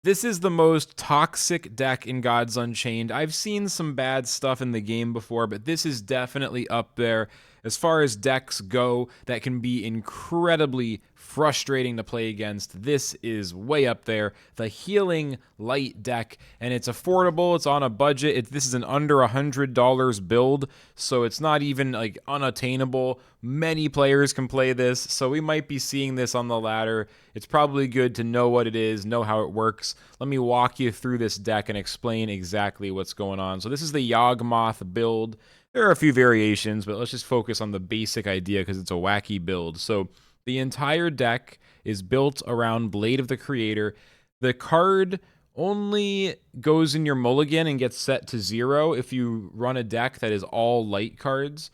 This is the most toxic deck in Gods Unchained. I've seen some bad stuff in the game before, but this is definitely up there as far as decks go that can be incredibly frustrating to play against. This is way up there. The Healing Light deck, and it's affordable. It's on a budget. This is an under $100 build, so it's not even like unattainable. Many players can play this, so we might be seeing this on the ladder. It's probably good to know what it is, know how it works. Let me walk you through this deck and explain exactly what's going on. So this is the Yawgmoth build. There are a few variations, but let's just focus on the basic idea because it's a wacky build. So the entire deck is built around Blade of the Creator. The card only goes in your mulligan and gets set to 0 if you run a deck that is all light cards.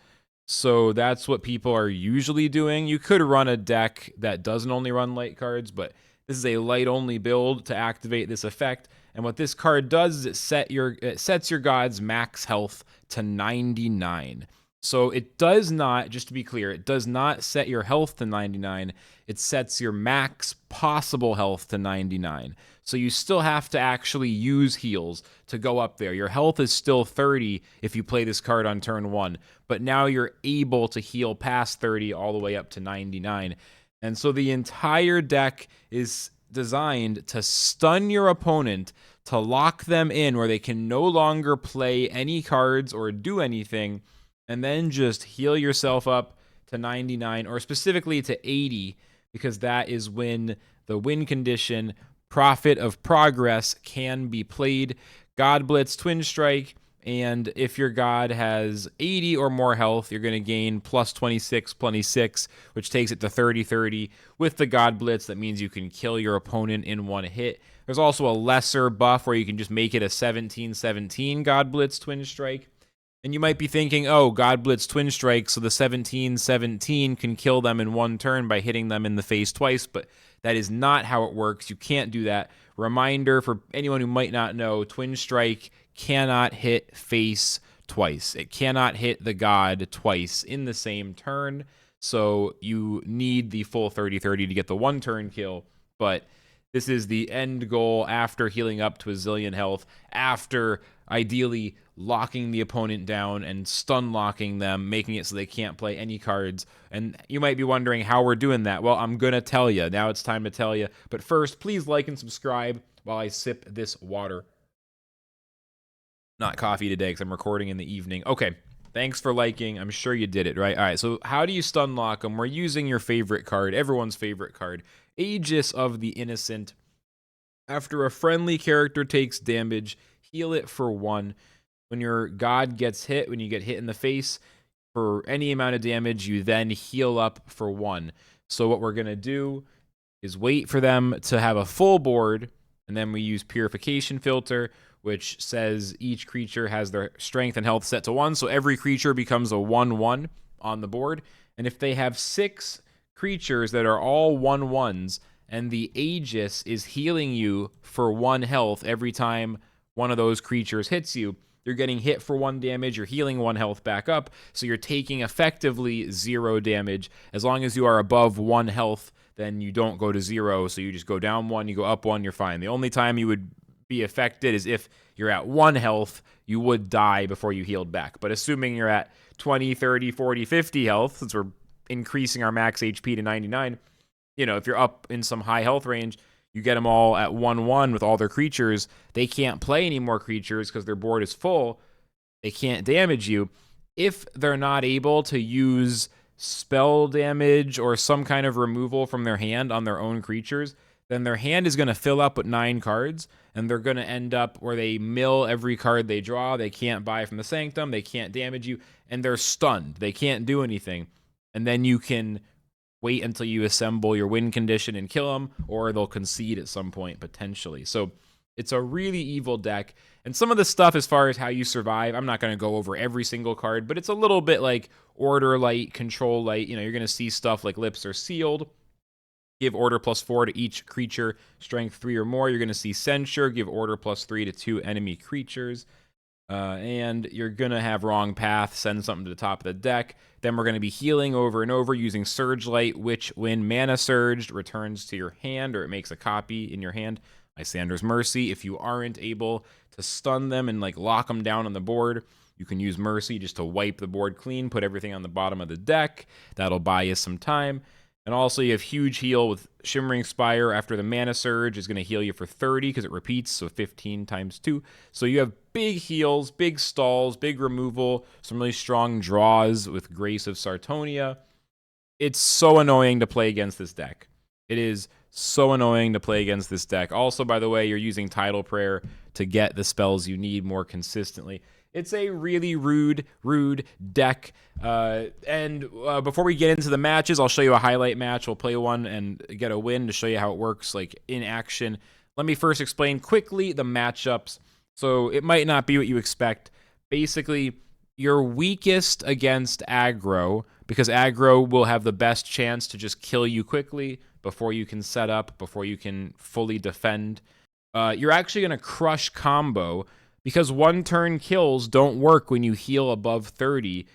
So that's what people are usually doing. You could run a deck that doesn't only run light cards, but this is a light-only build to activate this effect. And what this card does is it sets your god's max health to 99. So it does not, just to be clear, it does not set your health to 99. It sets your max possible health to 99. So you still have to actually use heals to go up there. Your health is still 30 if you play this card on turn 1, but now you're able to heal past 30 all the way up to 99. And so the entire deck is designed to stun your opponent, to lock them in where they can no longer play any cards or do anything, and then just heal yourself up to 99, or specifically to 80, because that is when the win condition, Prophet of Progress, can be played. God Blitz, Twin Strike, and if your god has 80 or more health, you're going to gain plus 26, which takes it to 30-30. With the God Blitz, that means you can kill your opponent in one hit. There's also a lesser buff where you can just make it a 17-17 God Blitz Twin Strike. And you might be thinking, oh, God Blitz Twin Strike, so the 17-17 can kill them in one turn by hitting them in the face twice, but that is not how it works. You can't do that. Reminder for anyone who might not know, Twin Strike cannot hit face twice. It cannot hit the god twice in the same turn, so you need the full 30-30 to get the one turn kill, but this is the end goal after healing up to a zillion health, after ideally locking the opponent down and stun locking them, making it so they can't play any cards. And you might be wondering how we're doing that. Well, I'm going to tell you. Now it's time to tell you. But first, please like and subscribe while I sip this water. Not coffee today because I'm recording in the evening. Okay, thanks for liking. I'm sure you did it, right? All right, so how do you stun lock them? We're using your favorite card, everyone's favorite card, Aegis of the Innocent. After a friendly character takes damage, heal it for 1. When your god gets hit, when you get hit in the face for any amount of damage, you then heal up for 1. So what we're going to do is wait for them to have a full board, and then we use Purification Filter, which says each creature has their strength and health set to 1, so every creature becomes a 1-1 on the board. And if they have 6 creatures that are all 1-1s, and the Aegis is healing you for 1 health every time one of those creatures hits you, you're getting hit for 1 damage, you're healing 1 health back up, so you're taking effectively 0 damage. As long as you are above 1 health, then you don't go to 0, so you just go down 1, you go up 1, you're fine. The only time you would be affected is if you're at 1 health, you would die before you healed back. But assuming you're at 20, 30, 40, 50 health, since we're increasing our max HP to 99, you know, if you're up in some high health range, you get them all at 1-1 with all their creatures. They can't play any more creatures because their board is full. They can't damage you. If they're not able to use spell damage or some kind of removal from their hand on their own creatures, then their hand is going to fill up with 9 cards, and they're going to end up where they mill every card they draw. They can't buy from the Sanctum. They can't damage you, and they're stunned. They can't do anything. And then you can wait until you assemble your win condition and kill them, or they'll concede at some point, potentially. So it's a really evil deck. And some of the stuff as far as how you survive, I'm not going to go over every single card, but it's a little bit like Order Light, Control Light. You know, you're going to see stuff like Lips Are Sealed. Give order +4 to each creature, strength 3 or more. You're going to see Censure, give order +3 to 2 enemy creatures. And you're going to have Wrong Path, send something to the top of the deck. Then we're going to be healing over and over using Surge Light, which when mana surged returns to your hand, or it makes a copy in your hand. Lysander's Mercy, if you aren't able to stun them and like lock them down on the board, you can use Mercy just to wipe the board clean, put everything on the bottom of the deck. That'll buy you some time. And also you have huge heal with Shimmering Spire after the Mana Surge is going to heal you for 30 because it repeats, so 15 times 2. So you have big heals, big stalls, big removal, some really strong draws with Grace of Sartonia. It's so annoying to play against this deck. It is so annoying to play against this deck. Also, by the way, you're using Tidal Prayer to get the spells you need more consistently. It's a really rude deck. Before we get into the matches, I'll show you a highlight match. We'll play one and get a win to show you how it works like in action. Let me first explain quickly the matchups. So it might not be what you expect. Basically, you're weakest against aggro because aggro will have the best chance to just kill you quickly before you can set up, before you can fully defend. You're actually going to crush combo because one-turn kills don't work when you heal above 30.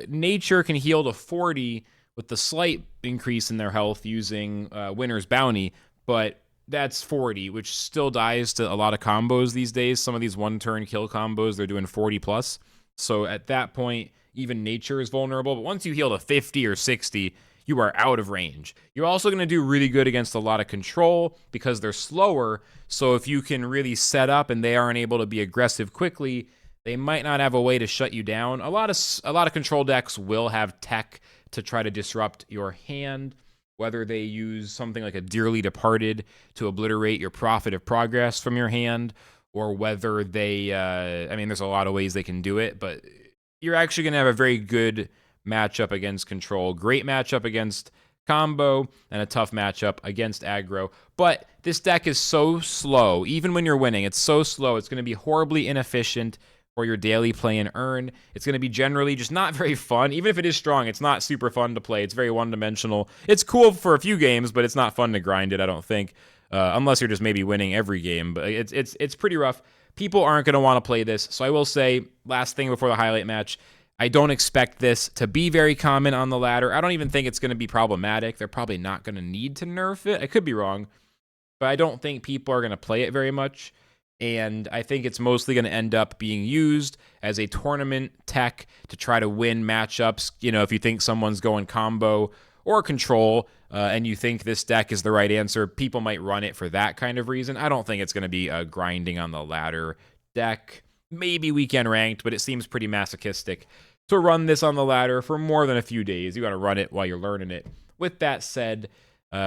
Nature can heal to 40 with the slight increase in their health using Winner's Bounty, but that's 40, which still dies to a lot of combos these days. Some of these one-turn kill combos, they're doing 40 plus. So at that point, even Nature is vulnerable. But once you heal to 50 or 60, you are out of range. You're also going to do really good against a lot of control because they're slower. So if you can really set up and they aren't able to be aggressive quickly, they might not have a way to shut you down. A lot of control decks will have tech to try to disrupt your hand, whether they use something like a Dearly Departed to obliterate your Prophet of Progress from your hand, or whether they, I mean, there's a lot of ways they can do it, but you're actually going to have a very good matchup against control, great matchup against combo, and a tough matchup against aggro. But this deck is so slow, even when you're winning, it's so slow, it's going to be horribly inefficient for your daily play and earn. It's going to be generally just not very fun. Even if it is strong, it's not super fun to play. It's very one-dimensional. It's cool for a few games, but it's not fun to grind it, I don't think. Unless you're just maybe winning every game, but it's pretty rough. People aren't going to want to play this, so I will say, last thing before the highlight match, I don't expect this to be very common on the ladder. I don't even think it's going to be problematic. They're probably not going to need to nerf it. I could be wrong, but I don't think people are going to play it very much, and I think it's mostly going to end up being used as a tournament tech to try to win matchups. You know, if you think someone's going combo or control, and you think this deck is the right answer, people might run it for that kind of reason. I don't think it's going to be a grinding on the ladder deck. Maybe weekend ranked, but it seems pretty masochistic to run this on the ladder for more than a few days. You got to run it while you're learning it. With that said,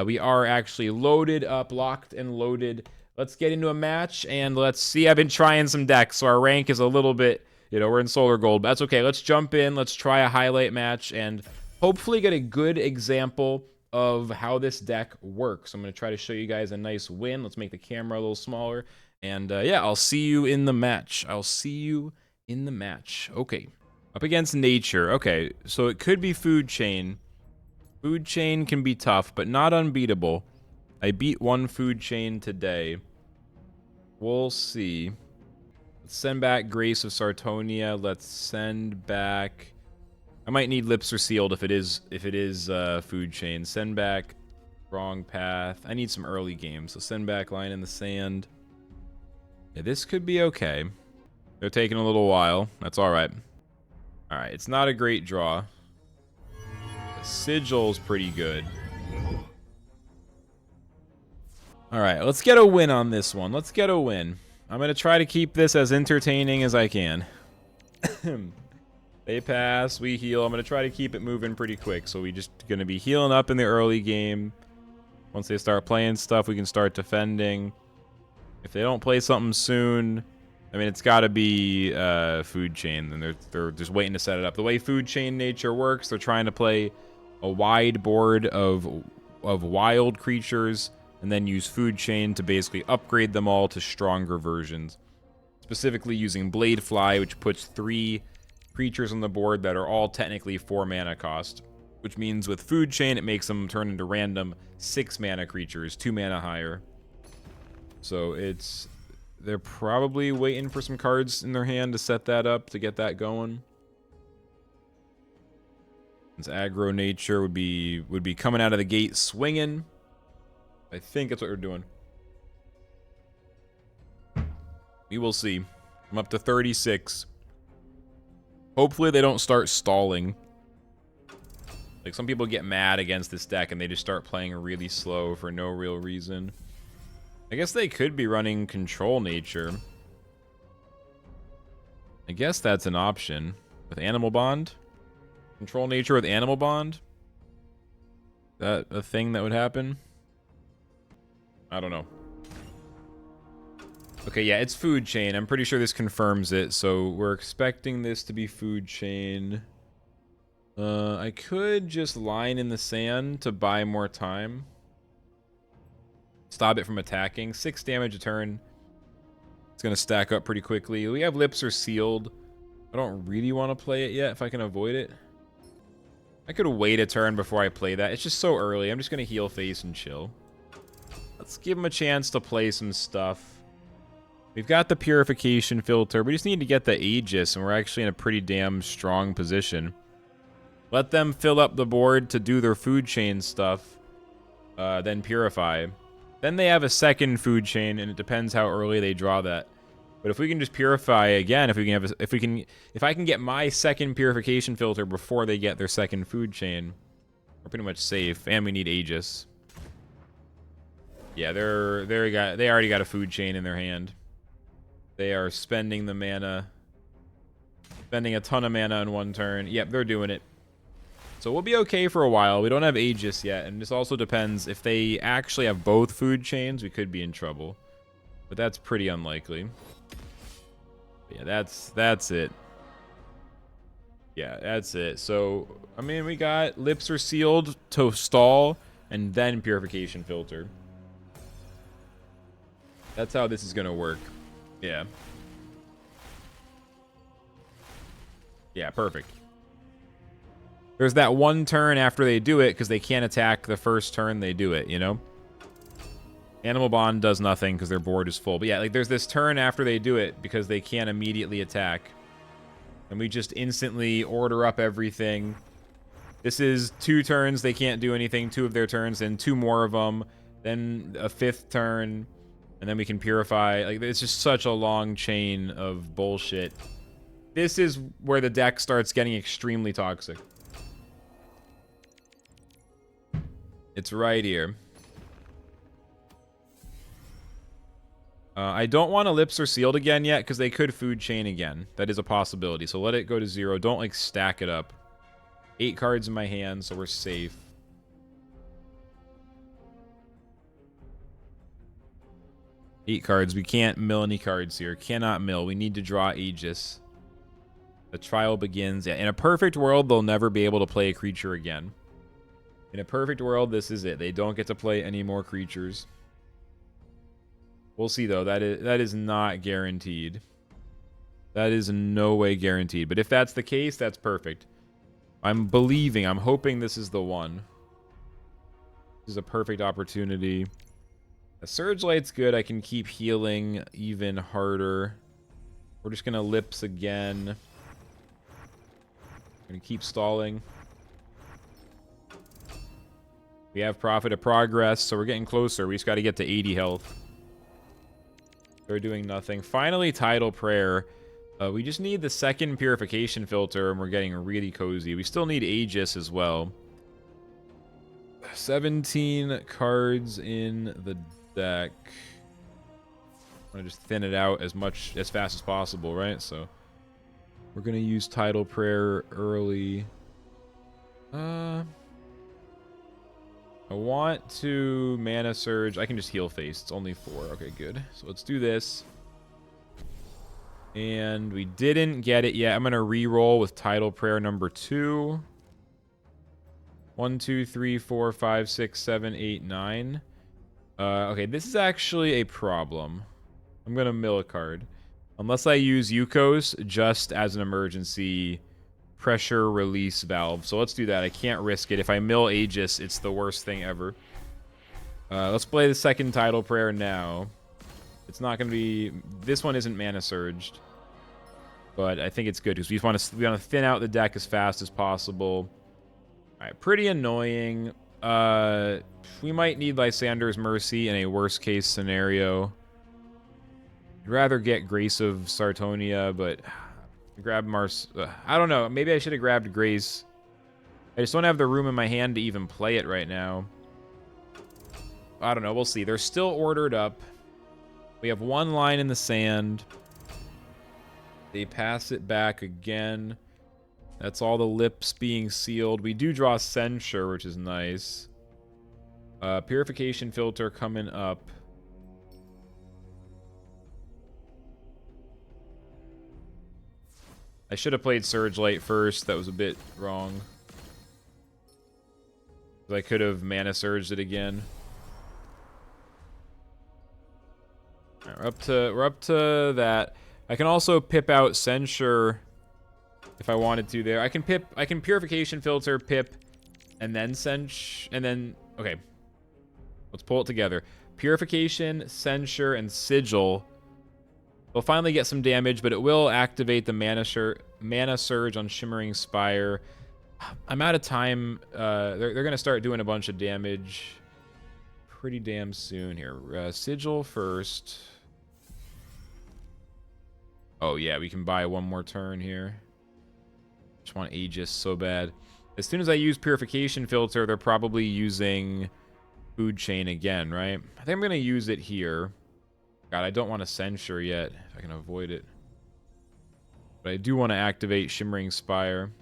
we are actually loaded up, locked and loaded. Let's get into a match, and let's see. I've been trying some decks, so our rank is a little bit, you know, we're in Solar Gold, but that's okay. Let's jump in. Let's try a highlight match and hopefully get a good example of how this deck works. I'm going to try to show you guys a nice win. Let's make the camera a little smaller. And yeah, I'll see you in the match. I'll see you in the match. Okay. Up against Nature. Okay, so it could be Food Chain. Food Chain can be tough, but not unbeatable. I beat one Food Chain today. We'll see. Let's send back Grace of Sartonia. Let's send back... I might need Lips Are Sealed if it is Food Chain. Send back Wrong Path. I need some early games, so send back Line in the Sand. Yeah, this could be okay. They're taking a little while. That's all right. All right, it's not a great draw. The Sigil's pretty good. All right, let's get a win on this one. Let's get a win. I'm going to try to keep this as entertaining as I can. They pass, we heal. I'm going to try to keep it moving pretty quick. So we just going to be healing up in the early game. Once they start playing stuff, we can start defending. If they don't play something soon, I mean, it's got to be Food Chain. Then they're just waiting to set it up. The way Food Chain Nature works, they're trying to play a wide board of wild creatures and then use Food Chain to basically upgrade them all to stronger versions. Specifically using Bladefly, which puts 3 creatures on the board that are all technically 4 mana cost, which means with Food Chain it makes them turn into random 6 mana creatures, 2 mana higher. So they're probably waiting for some cards in their hand to set that up, to get that going. This aggro Nature would be coming out of the gate swinging. I think that's what we're doing. We will see. I'm up to 36. Hopefully they don't start stalling. Like, some people get mad against this deck and they just start playing really slow for no real reason. I guess they could be running Control Nature. I guess that's an option. With Animal Bond? Control Nature with Animal Bond? That a thing that would happen? I don't know. Okay, yeah, it's Food Chain. I'm pretty sure this confirms it, so we're expecting this to be Food Chain. I could just line in the sand to buy more time. Stop it from attacking. 6 damage a turn. It's going to stack up pretty quickly. We have Lips Are Sealed. I don't really want to play it yet if I can avoid it. I could wait a turn before I play that. It's just so early. I'm just going to heal face and chill. Let's give him a chance to play some stuff. We've got the Purification Filter. We just need to get the Aegis, and we're actually in a pretty damn strong position. Let them fill up the board to do their Food Chain stuff. Then Purify. Then they have a second Food Chain, and it depends how early they draw that. But if we can just Purify again, if I can get my second Purification Filter before they get their second Food Chain, we're pretty much safe. And we need Aegis. Yeah, they already got a Food Chain in their hand. They are spending the mana. Spending a ton of mana in one turn. Yep, they're doing it. So we'll be okay for a while. We don't have Aegis yet, and this also depends. If they actually have both Food Chains, we could be in trouble. But that's pretty unlikely. But yeah, that's it. Yeah, that's it. So, I mean, we got Lips Are Sealed to stall, and then Purification Filter. That's how this is going to work. Yeah. Yeah, perfect. There's that one turn after they do it because they can't attack the first turn they do it, you know? Animal Bond does nothing because their board is full. But yeah, like there's this turn after they do it because they can't immediately attack. And we just instantly order up everything. This is 2 turns. They can't do anything. 2 of their turns. Then 2 more of them. Then a 5th turn. And then we can Purify. Like, it's just such a long chain of bullshit. This is where the deck starts getting extremely toxic. It's right here. I don't want to Lips Are Sealed again yet, because they could Food Chain again. That is a possibility. So let it go to 0. Don't, like, stack it up. 8 cards in my hand, so we're safe. Eight cards. We can't mill any cards here. Cannot mill. We need to draw Aegis. The trial begins. Yeah, in a perfect world, they'll never be able to play a creature again. In a perfect world, this is it. They don't get to play any more creatures. We'll see, though. That is not guaranteed. That is in no way guaranteed. But if that's the case, that's perfect. I'm hoping this is the one. This is a perfect opportunity. A Surge Light's good. I can keep healing even harder. We're just going to Lips again. Going to keep stalling. We have Prophet of Progress, so we're getting closer. We just got to get to 80 health. They're doing nothing. Finally, Tidal Prayer. We just need the second Purification Filter, and we're getting really cozy. We still need Aegis as well. 17 cards in the deck. I'm going to just thin it out as fast as possible, right? So we're going to use Tidal Prayer early. I want to Mana Surge. I can just heal face. It's only 4. Okay, good. So let's do this. And we didn't get it yet. I'm going to re-roll with Tidal Prayer number 2. 1, 2, 3, 4, 5, 6, 7, 8, 9. Okay, this is actually a problem. I'm going to mill a card. Unless I use Yukos just as an emergency pressure release valve. So let's do that. I can't risk it. If I mill Aegis, it's the worst thing ever. Let's play the second Tidal Prayer now. It's not going to be... This one isn't Mana Surged. But I think it's good because we want to thin out the deck as fast as possible. Alright, pretty annoying. We might need Lysander's Mercy in a worst case scenario. I'd rather get Grace of Sartonia, but grab Mars. I don't know. Maybe I should have grabbed Grace. I just don't have the room in my hand to even play it right now. I don't know. We'll see. They're still ordered up. We have one line in the sand. They pass it back again. That's all the lips being sealed. We do draw Censure, which is nice. Purification filter coming up. I should have played Surge Light first. That was a bit wrong. I could have Mana Surged it again. Right, we're up to that. I can also pip out Censure if I wanted to there. I can Purification Filter, pip, and then okay. Let's pull it together. Purification, Censure, and Sigil. We'll finally get some damage, but it will activate the Mana Surge on Shimmering Spire. I'm out of time. They're going to start doing a bunch of damage pretty damn soon here. Sigil first. Oh, yeah, we can buy one more turn here. Just want Aegis so bad. As soon as I use Purification Filter, they're probably using Food Chain again, right? I think I'm going to use it here. God, I don't want to Censure yet, if I can avoid it. But I do want to activate Shimmering Spire.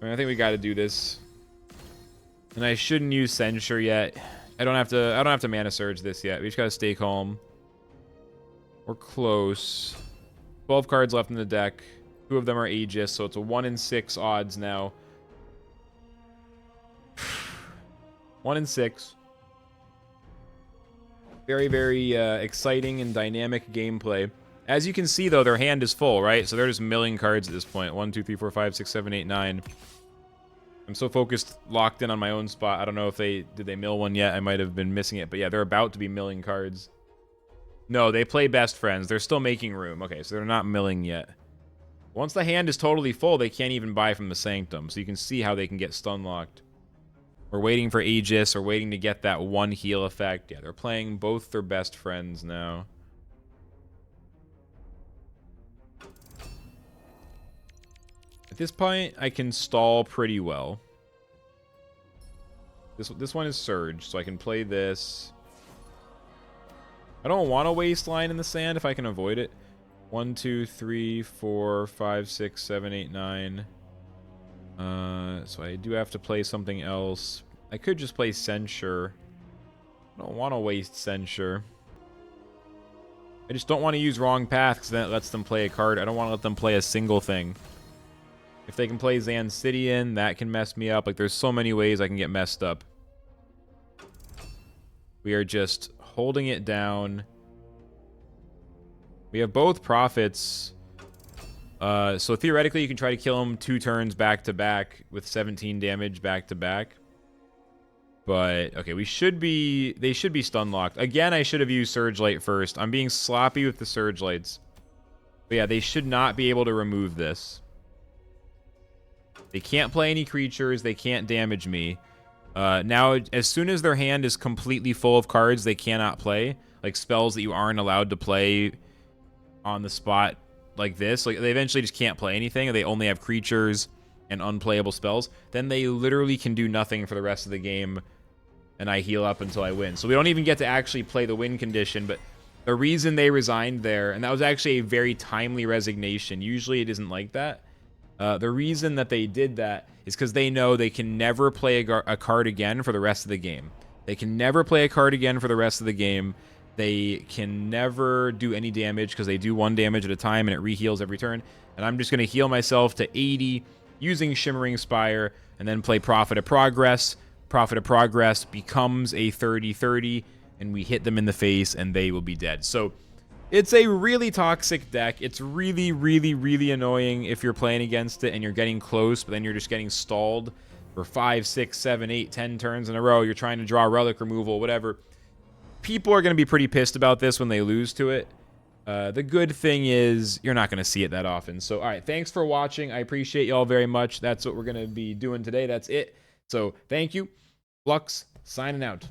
I think we got to do this. And I shouldn't use Censure yet. I don't have to Mana Surge this yet. We just got to stay calm. We're close. 12 cards left in the deck. 2 of them are Aegis, so it's a 1 in 6 odds now. 1 in 6. Very, very exciting and dynamic gameplay. As you can see, though, their hand is full, right? So they're just milling cards at this point. 1, 2, 3, 4, 5, 6, 7, 8, 9. I'm so focused, locked in on my own spot. I don't know if did they mill one yet? I might have been missing it. But yeah, they're about to be milling cards. No, they play Best Friends. They're still making room. Okay, so they're not milling yet. Once the hand is totally full, they can't even buy from the Sanctum. So you can see how they can get stun locked. We're waiting for Aegis, or waiting to get that 1 heal effect. Yeah, they're playing both their Best Friends now. At this point, I can stall pretty well. This one is Surge, so I can play this. I don't want to waste line in the sand if I can avoid it. 1, 2, 3, 4, 5, 6, 7, 8, 9. So I do have to play something else. I could just play Censure. I don't want to waste Censure. I just don't want to use Wrong Path, because then it lets them play a card. I don't want to let them play a single thing. If they can play Zansidian, that can mess me up. Like, there's so many ways I can get messed up. We are just holding it down. We have both Prophets. So theoretically, you can try to kill them 2 turns back-to-back with 17 damage back-to-back. But, okay, they should be stun-locked. Again, I should have used Surge Light first. I'm being sloppy with the Surge Lights. But yeah, they should not be able to remove this. They can't play any creatures. They can't damage me. Now, as soon as their hand is completely full of cards they cannot play, like spells that you aren't allowed to play on the spot like this, like they eventually just can't play anything, or they only have creatures and unplayable spells, then they literally can do nothing for the rest of the game, and I heal up until I win. So we don't even get to actually play the win condition, but the reason they resigned there, and that was actually a very timely resignation. Usually it isn't like that. The reason that they did that is because they know they can never play a card again for the rest of the game. They can never play a card again for the rest of the game. They can never do any damage because they do 1 damage at a time and it reheals every turn. And I'm just going to heal myself to 80 using Shimmering Spire and then play Prophet of Progress. Prophet of Progress becomes a 30-30 and we hit them in the face and they will be dead. So it's a really toxic deck. It's really, really, really annoying if you're playing against it and you're getting close, but then you're just getting stalled for 5, 6, 7, 8, 10 turns in a row. You're trying to draw relic removal, whatever. People are going to be pretty pissed about this when they lose to it. The good thing is you're not going to see it that often. So, all right, thanks for watching. I appreciate y'all very much. That's what we're going to be doing today. That's it. So, thank you. Flux, signing out.